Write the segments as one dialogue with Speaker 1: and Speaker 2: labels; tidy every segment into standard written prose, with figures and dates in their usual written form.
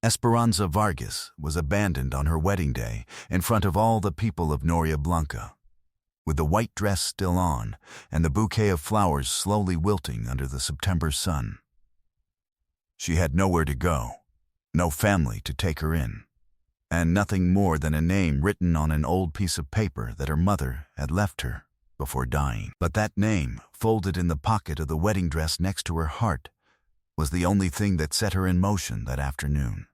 Speaker 1: Esperanza Vargas was abandoned on her wedding day in front of all the people of Noria Blanca, with the white dress still on and the bouquet of flowers slowly wilting under the September sun. She had nowhere to go, no family to take her in, and nothing more than a name written on an old piece of paper that her mother had left her before dying. But that name, folded in the pocket of the wedding dress next to her heart, was the only thing that set her in motion that afternoon.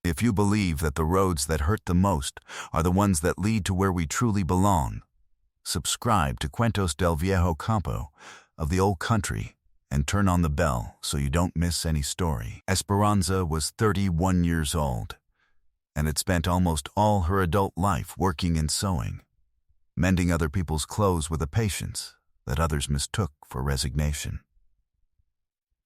Speaker 1: If you believe that the roads that hurt the most are the ones that lead to where we truly belong, subscribe to Cuentos del Viejo Campo, of the Old Country, and turn on the bell so you don't miss any story. Esperanza was 31 years old, and had spent almost all her adult life working and sewing, mending other people's clothes with a patience that others mistook for resignation.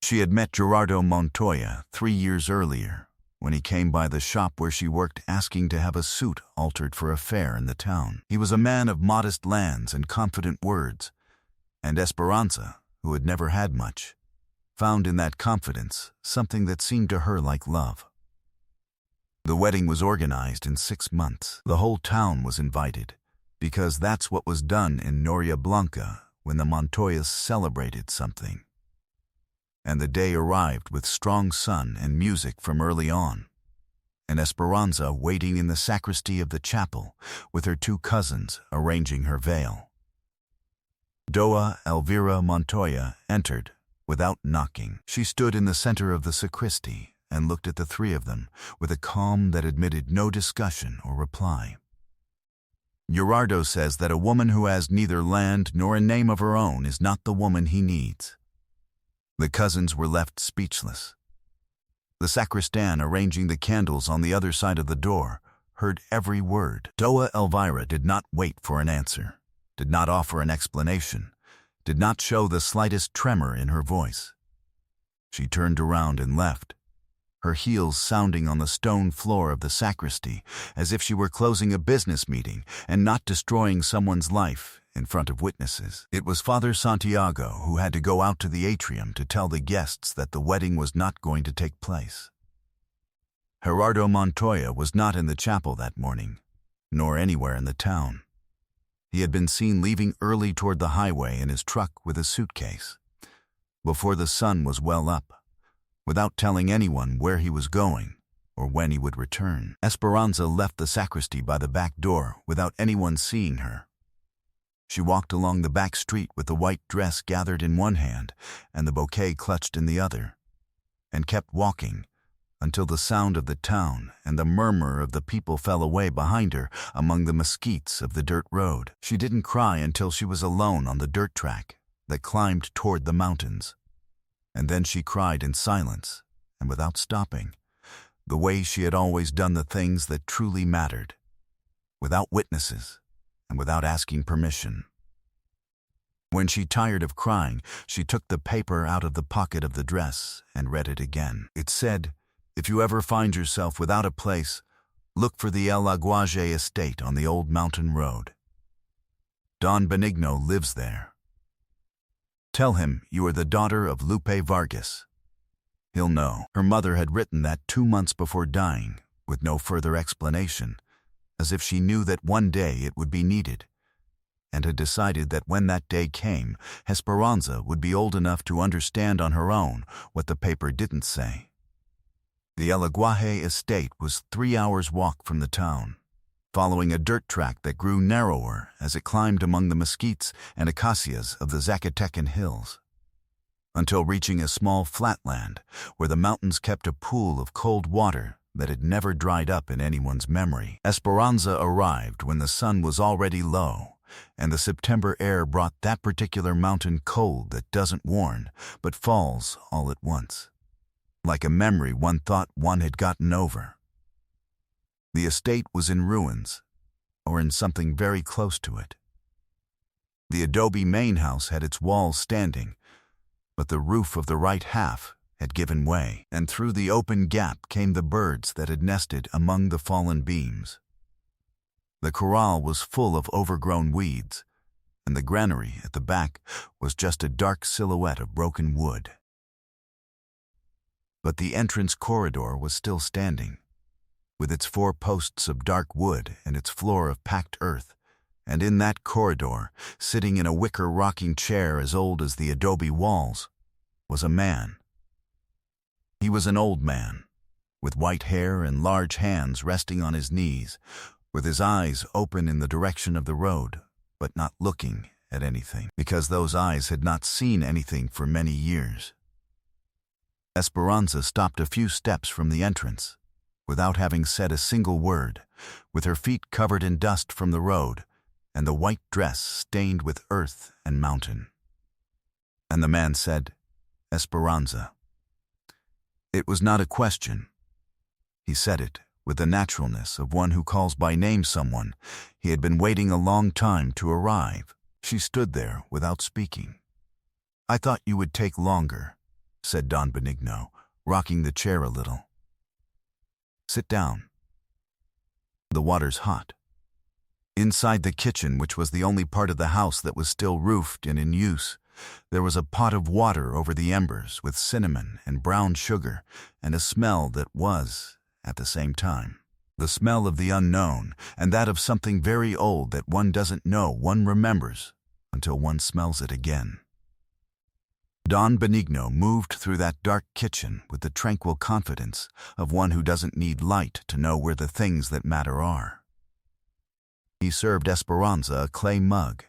Speaker 1: She had met Gerardo Montoya 3 years earlier when he came by the shop where she worked asking to have a suit altered for a fair in the town. He was a man of modest lands and confident words, and Esperanza, who had never had much, found in that confidence something that seemed to her like love. The wedding was organized in 6 months. The whole town was invited, because that's what was done in Noria Blanca when the Montoyas celebrated something. And the day arrived with strong sun and music from early on, and Esperanza waiting in the sacristy of the chapel with her 2 cousins arranging her veil. Doa Elvira Montoya entered without knocking. She stood in the center of the sacristy and looked at the 3 of them with a calm that admitted no discussion or reply. Gerardo says that a woman who has neither land nor a name of her own is not the woman he needs. The cousins were left speechless. The sacristan, arranging the candles on the other side of the door, heard every word. Doa Elvira did not wait for an answer, did not offer an explanation, did not show the slightest tremor in her voice. She turned around and left, her heels sounding on the stone floor of the sacristy as if she were closing a business meeting and not destroying someone's life in front of witnesses. It was Father Santiago who had to go out to the atrium to tell the guests that the wedding was not going to take place. Gerardo Montoya was not in the chapel that morning, nor anywhere in the town. He had been seen leaving early toward the highway in his truck with a suitcase, before the sun was well up, without telling anyone where he was going or when he would return. Esperanza left the sacristy by the back door without anyone seeing her. She walked along the back street with the white dress gathered in one hand and the bouquet clutched in the other, and kept walking until the sound of the town and the murmur of the people fell away behind her among the mesquites of the dirt road. She didn't cry until she was alone on the dirt track that climbed toward the mountains, and then she cried in silence and without stopping, the way she had always done the things that truly mattered, without witnesses and without asking permission. When she tired of crying, she took the paper out of the pocket of the dress and read it again. It said, "If you ever find yourself without a place, look for the El Aguaje estate on the old mountain road. Don Benigno lives there. Tell him you are the daughter of Lupe Vargas. He'll know." Her mother had written that 2 months before dying, with no further explanation, as if she knew that one day it would be needed, and had decided that when that day came, Esperanza would be old enough to understand on her own what the paper didn't say. The El Aguaje estate was 3 hours' walk from the town, following a dirt track that grew narrower as it climbed among the mesquites and acacias of the Zacatecan hills, until reaching a small flatland where the mountains kept a pool of cold water that had never dried up in anyone's memory. Esperanza arrived when the sun was already low, and the September air brought that particular mountain cold that doesn't warn, but falls all at once, like a memory one thought one had gotten over. The estate was in ruins, or in something very close to it. The adobe main house had its walls standing, but the roof of the right half had given way, and through the open gap came the birds that had nested among the fallen beams. The corral was full of overgrown weeds, and the granary at the back was just a dark silhouette of broken wood. But the entrance corridor was still standing, with its 4 posts of dark wood and its floor of packed earth, and in that corridor, sitting in a wicker rocking chair as old as the adobe walls, was a man. He was an old man, with white hair and large hands resting on his knees, with his eyes open in the direction of the road, but not looking at anything, because those eyes had not seen anything for many years. Esperanza stopped a few steps from the entrance, without having said a single word, with her feet covered in dust from the road, and the white dress stained with earth and mountain. And the man said, "Esperanza." It was not a question. He said it with the naturalness of one who calls by name someone he had been waiting a long time to arrive. She stood there without speaking. "I thought you would take longer," said Don Benigno, rocking the chair a little. "Sit down. The water's hot." Inside the kitchen, which was the only part of the house that was still roofed and in use, there was a pot of water over the embers with cinnamon and brown sugar and a smell that was, at the same time, the smell of the unknown and that of something very old that one doesn't know one remembers until one smells it again. Don Benigno moved through that dark kitchen with the tranquil confidence of one who doesn't need light to know where the things that matter are. He served Esperanza a clay mug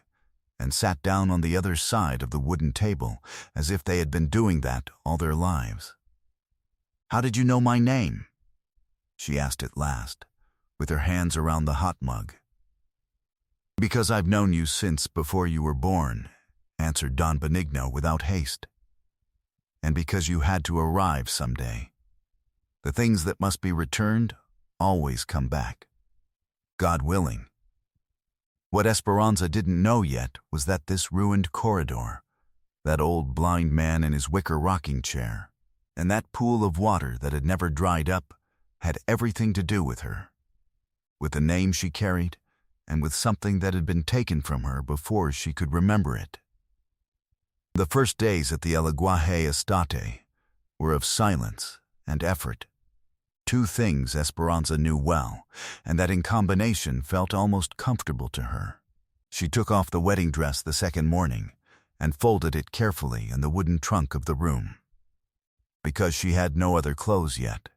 Speaker 1: and sat down on the other side of the wooden table as if they had been doing that all their lives. "How did you know my name?" she asked at last, with her hands around the hot mug. "Because I've known you since before you were born," answered Don Benigno without haste. "And because you had to arrive someday. The things that must be returned always come back, God willing." What Esperanza didn't know yet was that this ruined corridor, that old blind man in his wicker rocking chair, and that pool of water that had never dried up had everything to do with her, with the name she carried, and with something that had been taken from her before she could remember it. The first days at the El Aguaje Estate were of silence and effort, 2 things Esperanza knew well, and that in combination felt almost comfortable to her. She took off the wedding dress the second morning and folded it carefully in the wooden trunk of the room, because she had no other clothes yet,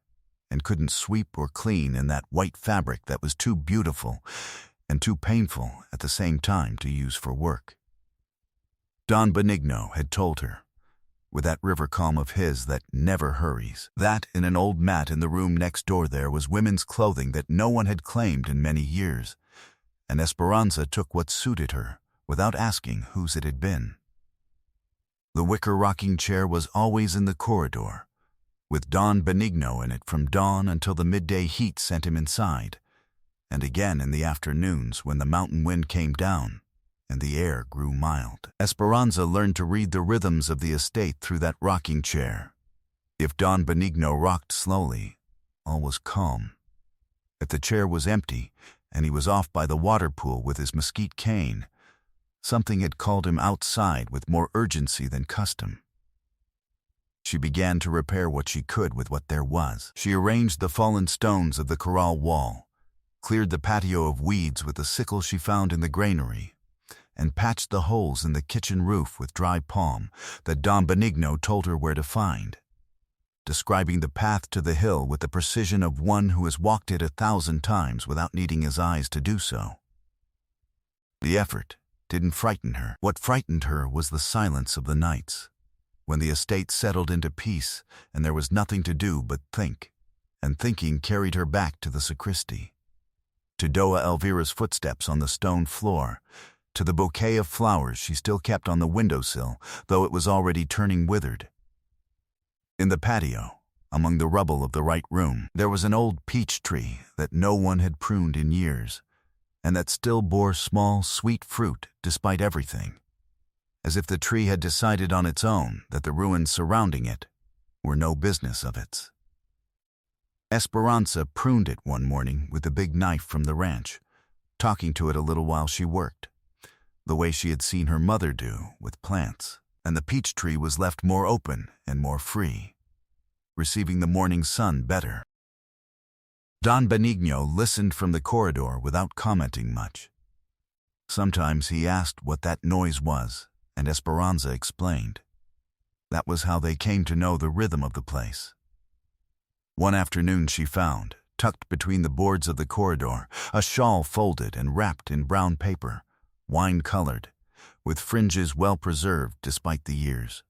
Speaker 1: and couldn't sweep or clean in that white fabric that was too beautiful and too painful at the same time to use for work. Don Benigno had told her, with that river calm of his that never hurries, that in an old mat in the room next door there was women's clothing that no one had claimed in many years, and Esperanza took what suited her without asking whose it had been. The wicker rocking chair was always in the corridor, with Don Benigno in it from dawn until the midday heat sent him inside, and again in the afternoons when the mountain wind came down and the air grew mild. Esperanza learned to read the rhythms of the estate through that rocking chair. If Don Benigno rocked slowly, all was calm. If the chair was empty and he was off by the water pool with his mesquite cane, something had called him outside with more urgency than custom. She began to repair what she could with what there was. She arranged the fallen stones of the corral wall, cleared the patio of weeds with the sickle she found in the granary, and patched the holes in the kitchen roof with dry palm that Don Benigno told her where to find, describing the path to the hill with the precision of one who has walked it 1,000 times without needing his eyes to do so. The effort didn't frighten her. What frightened her was the silence of the nights, when the estate settled into peace and there was nothing to do but think, and thinking carried her back to the sacristy, to Doa Elvira's footsteps on the stone floor, to the bouquet of flowers she still kept on the windowsill, though it was already turning withered. In the patio, among the rubble of the right room, there was an old peach tree that no one had pruned in years, and that still bore small, sweet fruit despite everything, as if the tree had decided on its own that the ruins surrounding it were no business of its. Esperanza pruned it one morning with a big knife from the ranch, talking to it a little while she worked, the way she had seen her mother do with plants, and the peach tree was left more open and more free. receiving the morning sun better. Don Benigno listened from the corridor without commenting much. Sometimes he asked what that noise was, and Esperanza explained. That was how they came to know the rhythm of the place. One afternoon she found, tucked between the boards of the corridor, a shawl folded and wrapped in brown paper, wine-colored, with fringes well preserved despite the years.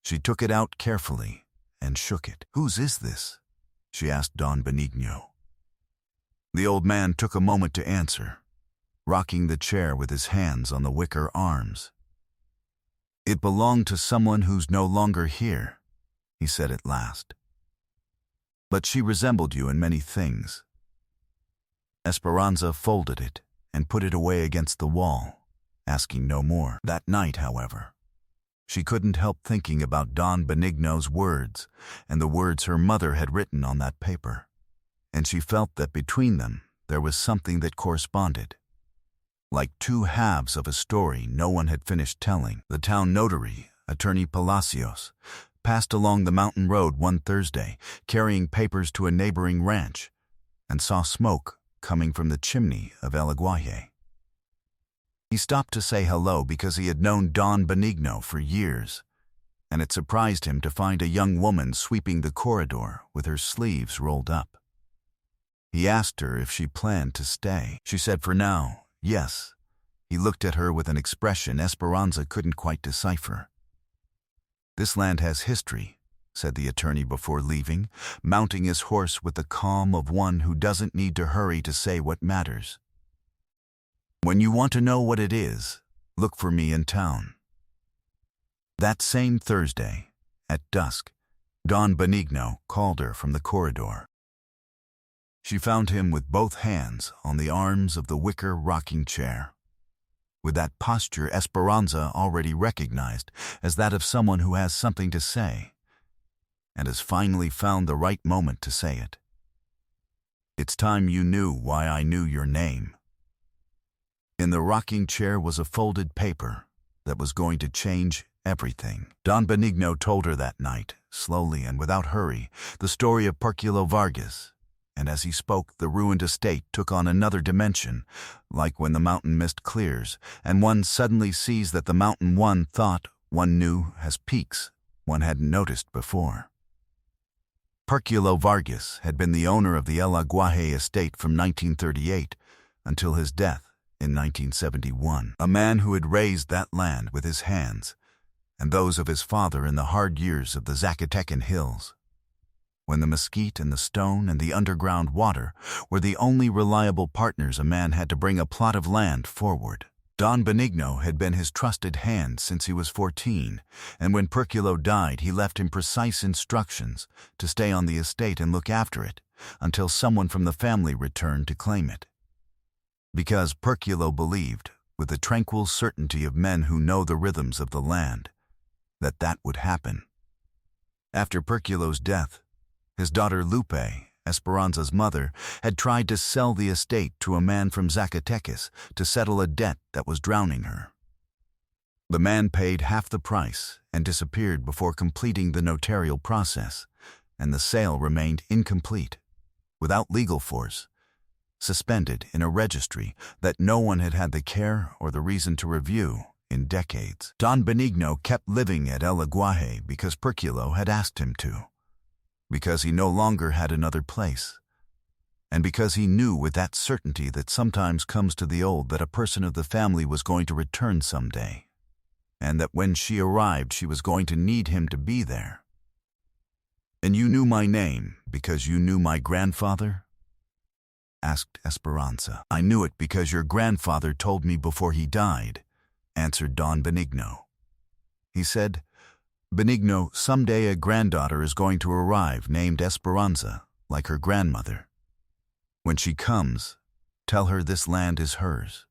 Speaker 1: She took it out carefully and shook it. "Whose is this?" she asked Don Benigno. The old man took a moment to answer, rocking the chair with his hands on the wicker arms. "It belonged to someone who's no longer here," he said at last. "But she resembled you in many things." Esperanza folded it and put it away against the wall, asking no more. That night, however, she couldn't help thinking about Don Benigno's words and the words her mother had written on that paper, and she felt that between them there was something that corresponded. Like two halves of a story no one had finished telling. The town notary, Attorney Palacios, passed along the mountain road one Thursday, carrying papers to a neighboring ranch, and saw smoke coming from the chimney of El Aguaje. He stopped to say hello because he had known Don Benigno for years, and it surprised him to find a young woman sweeping the corridor with her sleeves rolled up. He asked her if she planned to stay. She said for now, yes. He looked at her with an expression Esperanza couldn't quite decipher. "This land has history," said the attorney before leaving, mounting his horse with the calm of one who doesn't need to hurry to say what matters. "When you want to know what it is, look for me in town." That same Thursday, at dusk, Don Benigno called her from the corridor. She found him with both hands on the arms of the wicker rocking chair, with that posture Esperanza already recognized as that of someone who has something to say, and has finally found the right moment to say it. "It's time you knew why I knew your name." In the rocking chair was a folded paper that was going to change everything. Don Benigno told her that night, slowly and without hurry, the story of Perculo Vargas, and as he spoke, the ruined estate took on another dimension, like when the mountain mist clears, and one suddenly sees that the mountain one thought one knew has peaks one hadn't noticed before. Perculo Vargas had been the owner of the El Aguaje estate from 1938 until his death in 1971, a man who had raised that land with his hands and those of his father in the hard years of the Zacatecan hills, when the mesquite and the stone and the underground water were the only reliable partners a man had to bring a plot of land forward. Don Benigno had been his trusted hand since he was 14, and when Perculo died he left him precise instructions to stay on the estate and look after it until someone from the family returned to claim it. Because Perculo believed, with the tranquil certainty of men who know the rhythms of the land, that would happen. After Perculo's death, his daughter Lupe, Esperanza's mother, had tried to sell the estate to a man from Zacatecas to settle a debt that was drowning her. The man paid half the price and disappeared before completing the notarial process, and the sale remained incomplete, without legal force, suspended in a registry that no one had had the care or the reason to review in decades. Don Benigno kept living at El Aguaje because Perculo had asked him to, because he no longer had another place, and because he knew with that certainty that sometimes comes to the old that a person of the family was going to return someday, and that when she arrived she was going to need him to be there. "And you knew my name because you knew my grandfather?" asked Esperanza. "I knew it because your grandfather told me before he died," answered Don Benigno. He said, "Benigno, someday a granddaughter is going to arrive named Esperanza, like her grandmother. When she comes, tell her this land is hers."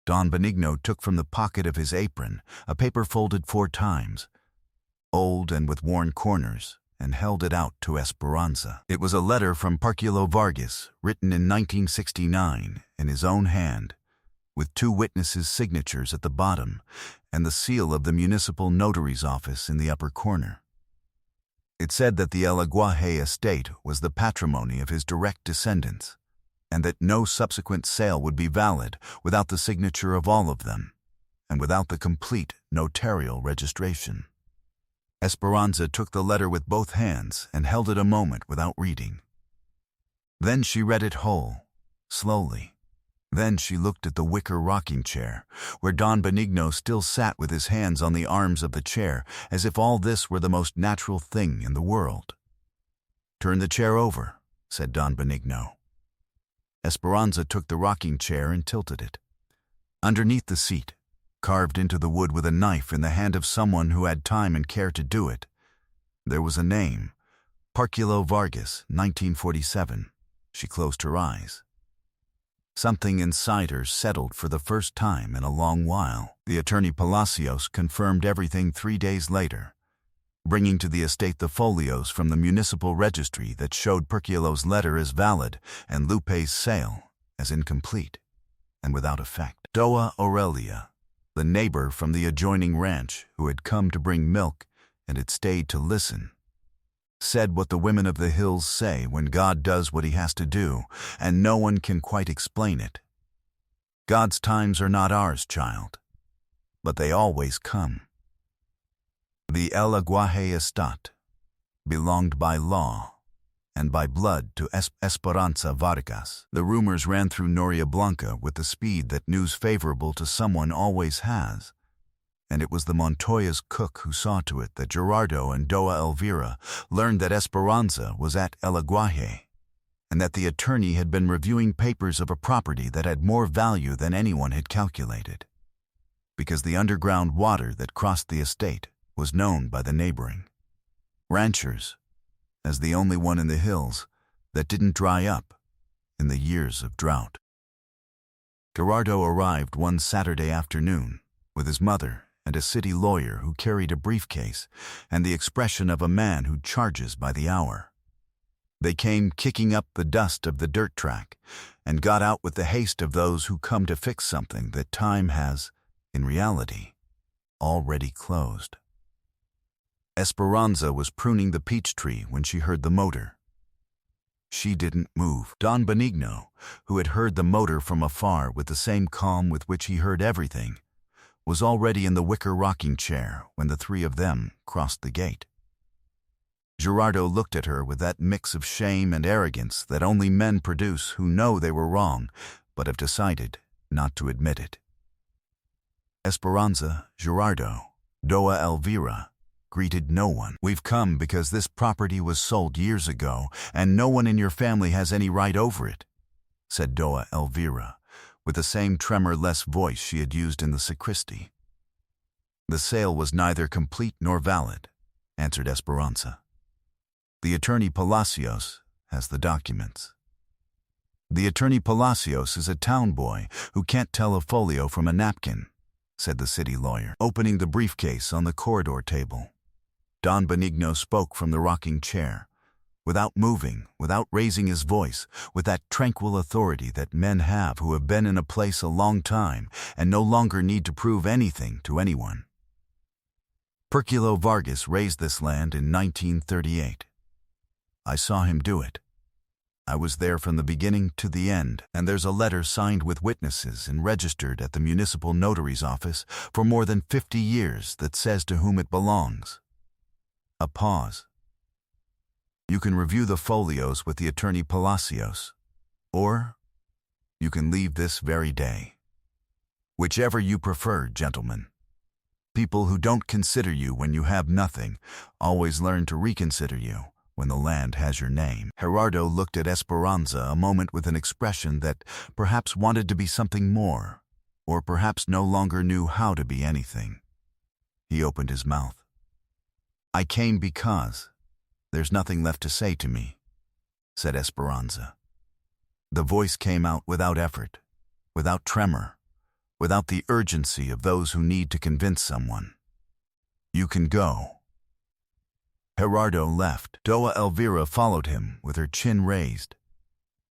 Speaker 1: Don Benigno took from the pocket of his apron a paper folded 4 times, old and with worn corners, and held it out to Esperanza. It was a letter from Perculo Vargas, written in 1969 in his own hand, with 2 witnesses' signatures at the bottom and the seal of the municipal notary's office in the upper corner. It said that the El Aguaje estate was the patrimony of his direct descendants, and that no subsequent sale would be valid without the signature of all of them, and without the complete notarial registration. Esperanza took the letter with both hands and held it a moment without reading. Then she read it whole, slowly. Then she looked at the wicker rocking chair, where Don Benigno still sat with his hands on the arms of the chair, as if all this were the most natural thing in the world. "Turn the chair over," said Don Benigno. Esperanza took the rocking chair and tilted it. Underneath the seat, carved into the wood with a knife in the hand of someone who had time and care to do it, there was a name, Parculo Vargas, 1947. She closed her eyes. Something inside her settled for the first time in a long while. The attorney Palacios confirmed everything 3 days later, bringing to the estate the folios from the municipal registry that showed Perculo's letter as valid and Lupe's sale as incomplete and without effect. Doa Aurelia, the neighbor from the adjoining ranch who had come to bring milk and had stayed to listen, said what the women of the hills say when God does what he has to do, and no one can quite explain it. God's times are not ours, child, but they always come. The El Aguaje estate belonged by law and by blood to Esperanza Vargas. The rumors ran through Noria Blanca with the speed that news favorable to someone always has, and it was the Montoya's cook who saw to it that Gerardo and Doa Elvira learned that Esperanza was at El Aguaje, and that the attorney had been reviewing papers of a property that had more value than anyone had calculated, because the underground water that crossed the estate was known by the neighboring ranchers as the only one in the hills that didn't dry up in the years of drought. Gerardo arrived one Saturday afternoon with his mother and a city lawyer who carried a briefcase and the expression of a man who charges by the hour. They came kicking up the dust of the dirt track and got out with the haste of those who come to fix something that time has, in reality, already closed. Esperanza was pruning the peach tree when she heard the motor. She didn't move. Don Benigno, who had heard the motor from afar with the same calm with which he heard everything, was already in the wicker rocking chair when the three of them crossed the gate. Gerardo looked at her with that mix of shame and arrogance that only men produce who know they were wrong but have decided not to admit it. Esperanza, Gerardo, Doa Elvira greeted no one. "We've come because this property was sold years ago and no one in your family has any right over it," said Doa Elvira, with the same tremor-less voice she had used in the sacristy. "The sale was neither complete nor valid," answered Esperanza. "The attorney Palacios has the documents." "The attorney Palacios is a town boy who can't tell a folio from a napkin," said the city lawyer, opening the briefcase on the corridor table. Don Benigno spoke from the rocking chair, without moving, without raising his voice, with that tranquil authority that men have who have been in a place a long time and no longer need to prove anything to anyone. "Perculo Vargas raised this land in 1938. I saw him do it. I was there from the beginning to the end, and there's a letter signed with witnesses and registered at the municipal notary's office for more than 50 years that says to whom it belongs." A pause. "You can review the folios with the attorney Palacios, or you can leave this very day. Whichever you prefer, gentlemen. People who don't consider you when you have nothing always learn to reconsider you when the land has your name." Gerardo looked at Esperanza a moment with an expression that perhaps wanted to be something more, or perhaps no longer knew how to be anything. He opened his mouth. "I came because there's nothing left to say to me," said Esperanza. The voice came out without effort, without tremor, without the urgency of those who need to convince someone. "You can go." Gerardo left. Doa Elvira followed him with her chin raised,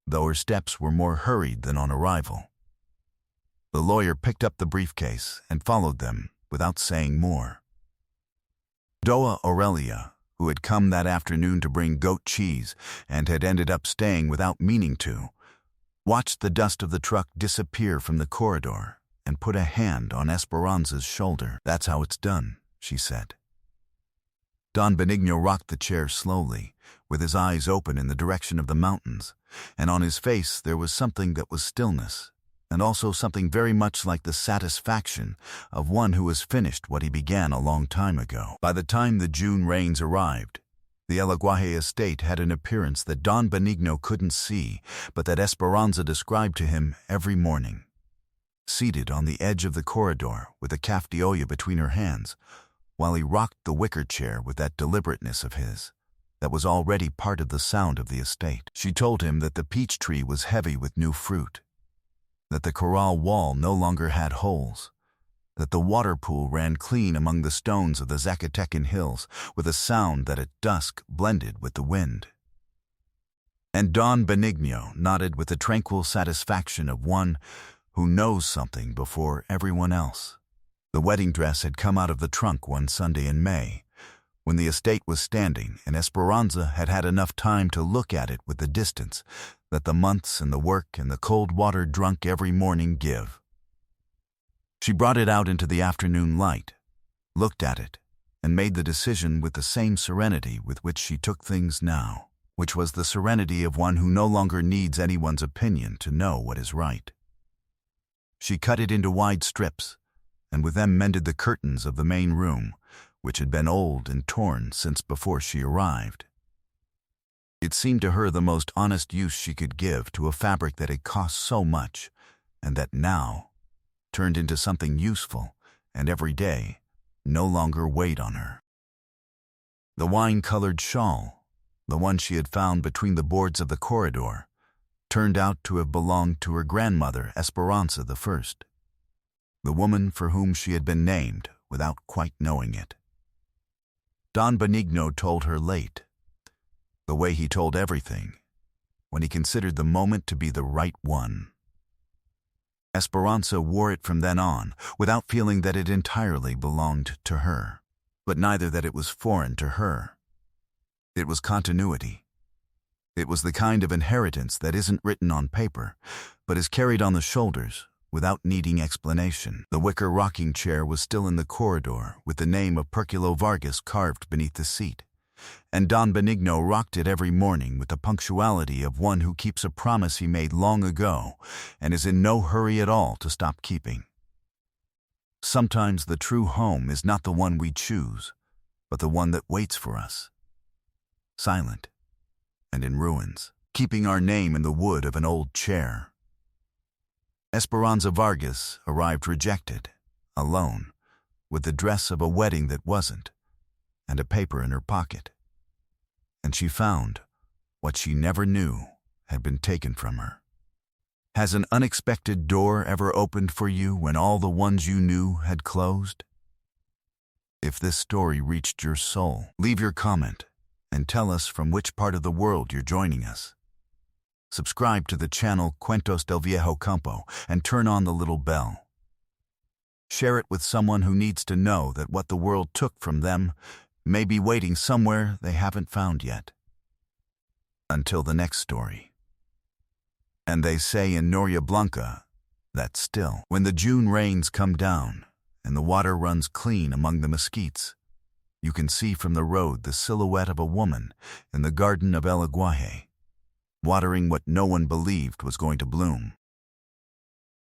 Speaker 1: though her steps were more hurried than on arrival. The lawyer picked up the briefcase and followed them without saying more. Doa Aurelia, who had come that afternoon to bring goat cheese and had ended up staying without meaning to, watched the dust of the truck disappear from the corridor and put a hand on Esperanza's shoulder. "That's how it's done," she said. Don Benigno rocked the chair slowly, with his eyes open in the direction of the mountains, and on his face there was something that was stillness, and also something very much like the satisfaction of one who has finished what he began a long time ago. By the time the June rains arrived, the El Aguaje estate had an appearance that Don Benigno couldn't see, but that Esperanza described to him every morning. Seated on the edge of the corridor with a café de olla between her hands, while he rocked the wicker chair with that deliberateness of his, that was already part of the sound of the estate. She told him that the peach tree was heavy with new fruit, that the corral wall no longer had holes, that the water pool ran clean among the stones of the Zacatecan hills with a sound that at dusk blended with the wind. And Don Benigno nodded with the tranquil satisfaction of one who knows something before everyone else. The wedding dress had come out of the trunk one Sunday in May, when the estate was standing and Esperanza had had enough time to look at it with the distance that the months and the work and the cold water drunk every morning give. She brought it out into the afternoon light, looked at it, and made the decision with the same serenity with which she took things now, which was the serenity of one who no longer needs anyone's opinion to know what is right. She cut it into wide strips, and with them mended the curtains of the main room, which had been old and torn since before she arrived. It seemed to her the most honest use she could give to a fabric that had cost so much, and that now, turned into something useful and every day, no longer weighed on her. The wine-colored shawl, the one she had found between the boards of the corridor, turned out to have belonged to her grandmother Esperanza I, the woman for whom she had been named without quite knowing it. Don Benigno told her late, the way he told everything, when he considered the moment to be the right one. Esperanza wore it from then on, without feeling that it entirely belonged to her, but neither that it was foreign to her. It was continuity. It was the kind of inheritance that isn't written on paper, but is carried on the shoulders without needing explanation. The wicker rocking chair was still in the corridor with the name of Perculo Vargas carved beneath the seat, and Don Benigno rocked it every morning with the punctuality of one who keeps a promise he made long ago and is in no hurry at all to stop keeping. Sometimes the true home is not the one we choose, but the one that waits for us, silent and in ruins, keeping our name in the wood of an old chair. Esperanza Vargas arrived rejected, alone, with the dress of a wedding that wasn't, and a paper in her pocket. And she found what she never knew had been taken from her. Has an unexpected door ever opened for you when all the ones you knew had closed? If this story reached your soul, leave your comment and tell us from which part of the world you're joining us. Subscribe to the channel Cuentos del Viejo Campo and turn on the little bell. Share it with someone who needs to know that what the world took from them may be waiting somewhere they haven't found yet. Until the next story. And they say in Noria Blanca that still, when the June rains come down and the water runs clean among the mesquites, you can see from the road the silhouette of a woman in the garden of El Aguaje, watering what no one believed was going to bloom.